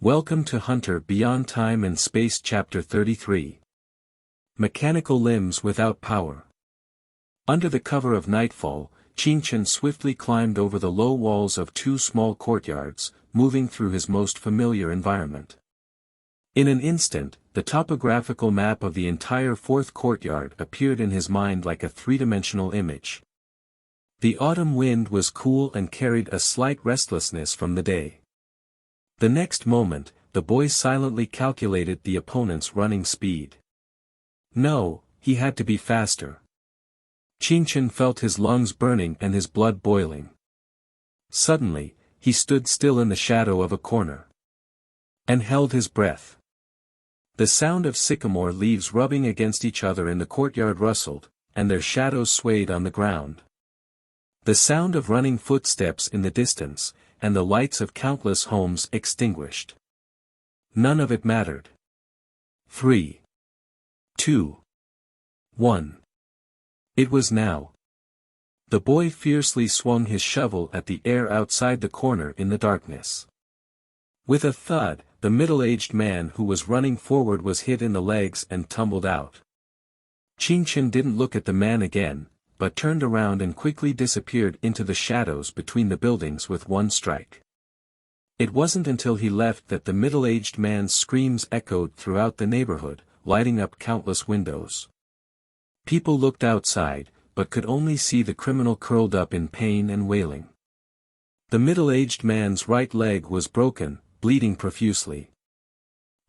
Welcome to Hunter Beyond Time and Space Chapter 33. Mechanical Limbs Without Power. Under the cover of nightfall, Qingchen swiftly climbed over the low walls of two small courtyards, moving through his most familiar environment. In an instant, the topographical map of the entire fourth courtyard appeared in his mind like a three-dimensional image. The autumn wind was cool and carried a slight restlessness from the day. The next moment, the boy silently calculated the opponent's running speed. No, he had to be faster. Qingchen felt his lungs burning and his blood boiling. Suddenly, he stood still in the shadow of a corner. And held his breath. The sound of sycamore leaves rubbing against each other in the courtyard rustled, and their shadows swayed on the ground. The sound of running footsteps in the distance, and the lights of countless homes extinguished. None of it mattered. 3, 2, 1. It was now. The boy fiercely swung his shovel at the air outside the corner in the darkness. With a thud, the middle-aged man who was running forward was hit in the legs and tumbled out. Qingchen didn't look at the man again, but turned around and quickly disappeared into the shadows between the buildings with one strike. It wasn't until he left that the middle-aged man's screams echoed throughout the neighborhood, lighting up countless windows. People looked outside, but could only see the criminal curled up in pain and wailing. The middle-aged man's right leg was broken, bleeding profusely.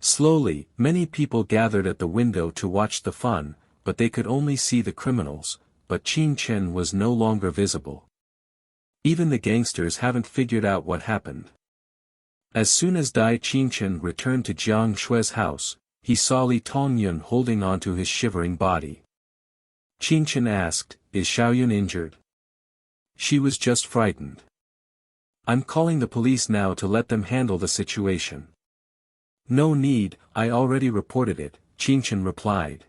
Slowly, many people gathered at the window to watch the fun, but they could only see the criminals. But Qingchen was no longer visible. Even the gangsters haven't figured out what happened. As soon as Qingchen returned to Jiang Shue's house, he saw Li Tongyun holding onto his shivering body. Qingchen asked, "Is Xiaoyun injured?" She was just frightened. "I'm calling the police now to let them handle the situation." "No need, I already reported it," Qingchen replied.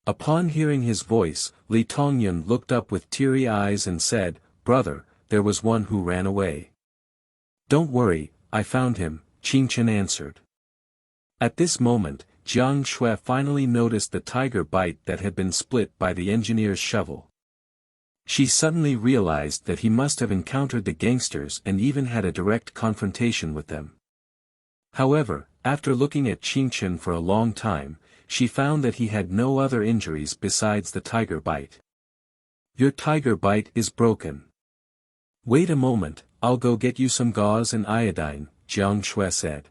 Upon hearing his voice, Li Tongyun looked up with teary eyes and said, "Brother, there was one who ran away." "Don't worry, I found him," Qingchen answered. At this moment, Jiang Shui finally noticed the tiger bite that had been split by the engineer's shovel. She suddenly realized that he must have encountered the gangsters and even had a direct confrontation with them. However, after looking at Qingchen for a long time, she found that he had no other injuries besides the tiger bite. "Your tiger bite is broken. Wait a moment, I'll go get you some gauze and iodine," Jiang Shui said.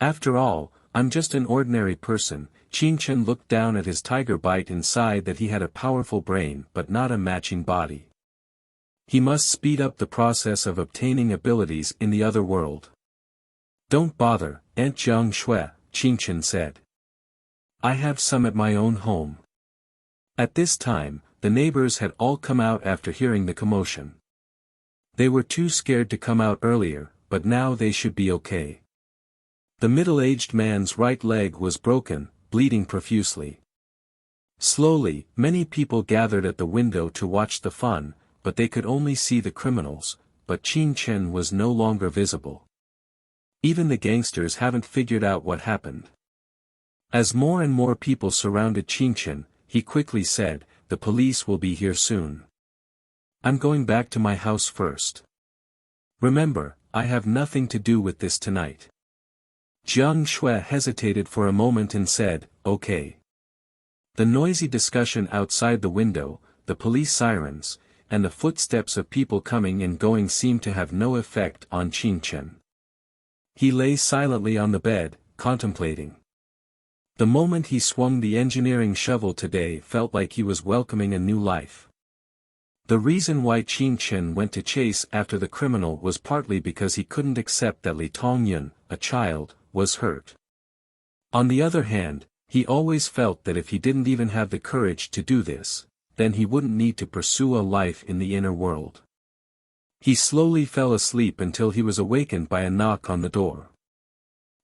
"After all, I'm just an ordinary person." Qingchen looked down at his tiger bite and sighed that he had a powerful brain but not a matching body. He must speed up the process of obtaining abilities in the other world. "Don't bother, Aunt Jiang Shui," Qingchen said. "I have some at my own home." At this time, the neighbors had all come out after hearing the commotion. They were too scared to come out earlier, but now they should be okay. The middle-aged man's right leg was broken, bleeding profusely. Slowly, many people gathered at the window to watch the fun, but they could only see the criminals, but Qingchen was no longer visible. Even the gangsters haven't figured out what happened. As more and more people surrounded Qingchen, he quickly said, "The police will be here soon. I'm going back to my house first. Remember, I have nothing to do with this tonight." Jiang Shui hesitated for a moment and said, "Okay." The noisy discussion outside the window, the police sirens, and the footsteps of people coming and going seemed to have no effect on Qingchen. He lay silently on the bed, contemplating. The moment he swung the engineering shovel today felt like he was welcoming a new life. The reason why Qingchen went to chase after the criminal was partly because he couldn't accept that Li Tongyun, a child, was hurt. On the other hand, he always felt that if he didn't even have the courage to do this, then he wouldn't need to pursue a life in the inner world. He slowly fell asleep until he was awakened by a knock on the door.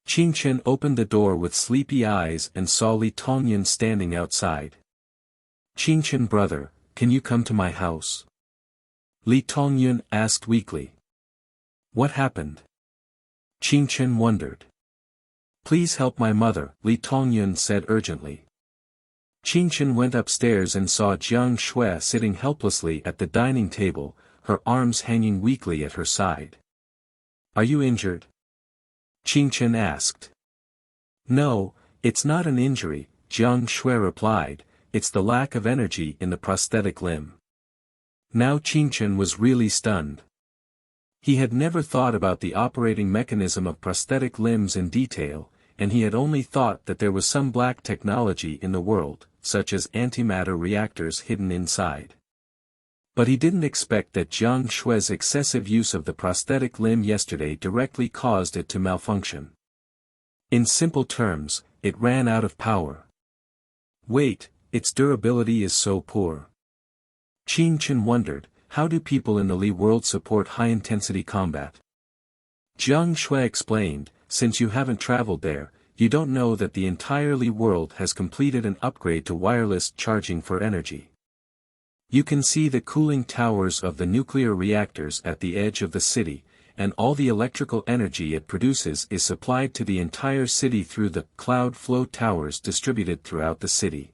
Qingchen opened the door with sleepy eyes and saw Li Tongyun standing outside. "Qingchen brother, can you come to my house?" Li Tongyun asked weakly. "What happened?" Qin Chen wondered. Please help my mother, Li Tongyun said urgently. Qin Chen went upstairs and saw Jiang Shui sitting helplessly at the dining table, her arms hanging weakly at her side. Are you injured? Qin Chen asked. No, it's not an injury, Jiang Shui replied, it's the lack of energy in the prosthetic limb. Now Qin Chen was really stunned. He had never thought about the operating mechanism of prosthetic limbs in detail, and he had only thought that there was some black technology in the world, such as antimatter reactors hidden inside. But he didn't expect that Jiang Shui's excessive use of the prosthetic limb yesterday directly caused it to malfunction. In simple terms, it ran out of power. Wait, its durability is so poor. Qin Chen wondered, how do people in the Li world support high-intensity combat? Jiang Shui explained, since you haven't traveled there, you don't know that the entire Li world has completed an upgrade to wireless charging for energy. You can see the cooling towers of the nuclear reactors at the edge of the city, and all the electrical energy it produces is supplied to the entire city through the cloud flow towers distributed throughout the city.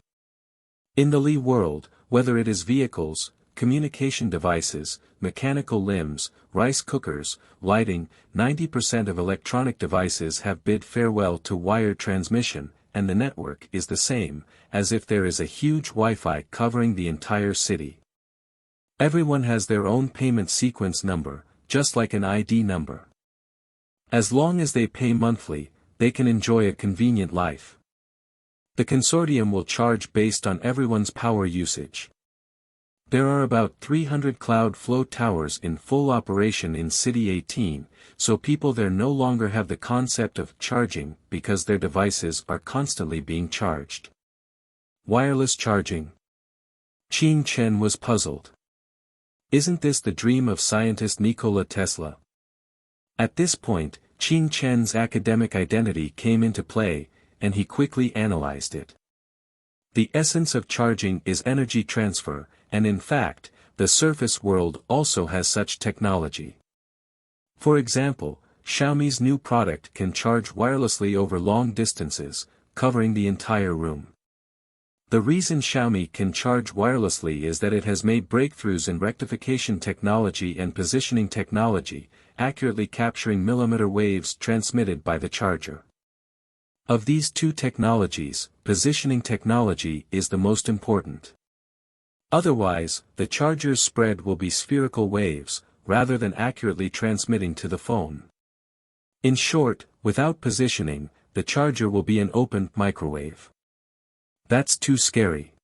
In the Li world, whether it is vehicles, communication devices, mechanical limbs, rice cookers, lighting, 90% of electronic devices have bid farewell to wired transmission, and the network is the same, as if there is a huge Wi-Fi covering the entire city. Everyone has their own payment sequence number, just like an ID number. As long as they pay monthly, they can enjoy a convenient life. The consortium will charge based on everyone's power usage. There are about 300 cloud flow towers in full operation in City 18, so people there no longer have the concept of charging because their devices are constantly being charged. Wireless charging. Qin Chen was puzzled. Isn't this the dream of scientist Nikola Tesla? At this point, Qin Chen's academic identity came into play, and he quickly analyzed it. The essence of charging is energy transfer, and in fact, the surface world also has such technology. For example, Xiaomi's new product can charge wirelessly over long distances, covering the entire room. The reason Xiaomi can charge wirelessly is that it has made breakthroughs in rectification technology and positioning technology, accurately capturing millimeter waves transmitted by the charger. Of these two technologies, positioning technology is the most important. Otherwise, the charger's spread will be spherical waves, rather than accurately transmitting to the phone. In short, without positioning, the charger will be an open microwave. That's too scary.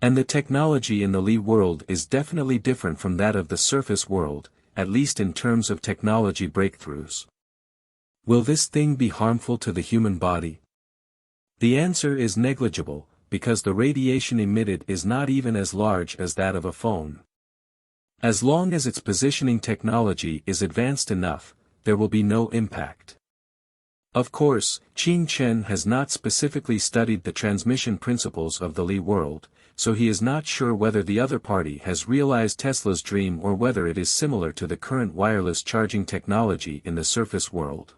And the technology in the Li world is definitely different from that of the surface world, at least in terms of technology breakthroughs. Will this thing be harmful to the human body? The answer is negligible, because the radiation emitted is not even as large as that of a phone. As long as its positioning technology is advanced enough, there will be no impact. Of course, Qin Chen has not specifically studied the transmission principles of the Li world, so he is not sure whether the other party has realized Tesla's dream or whether it is similar to the current wireless charging technology in the surface world.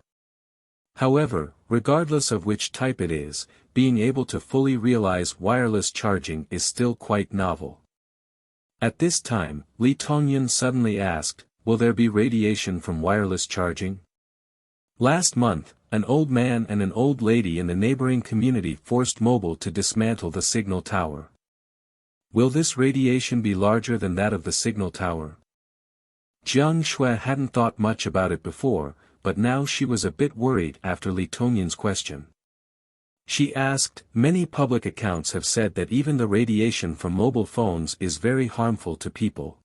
However, regardless of which type it is, being able to fully realize wireless charging is still quite novel. At this time, Li Tongyun suddenly asked, will there be radiation from wireless charging? Last month, an old man and an old lady in the neighboring community forced mobile to dismantle the signal tower. Will this radiation be larger than that of the signal tower? Jiang Shui hadn't thought much about it before, but now she was a bit worried after Li Tongyun's question. She asked, many public accounts have said that even the radiation from mobile phones is very harmful to people.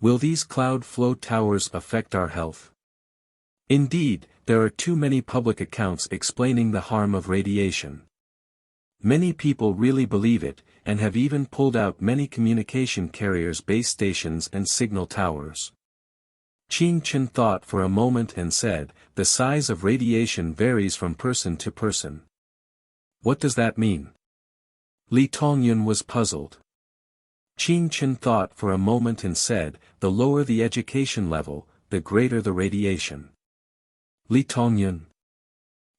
Will these cloud flow towers affect our health? Indeed, there are too many public accounts explaining the harm of radiation. Many people really believe it, and have even pulled out many communication carriers' base stations and signal towers. Qin Chen thought for a moment and said, the size of radiation varies from person to person. What does that mean? Li Tongyun was puzzled. Qin Chen thought for a moment and said, the lower the education level, the greater the radiation. Li Tongyun.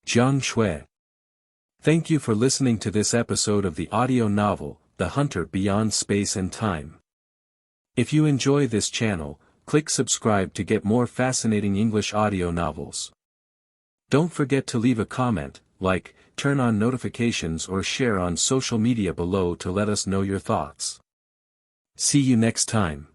Jiang Shui. Thank you for listening to this episode of the audio novel, The Hunter Beyond Space and Time. If you enjoy this channel, click subscribe to get more fascinating English audio novels. Don't forget to leave a comment, like, turn on notifications or share on social media below to let us know your thoughts. See you next time.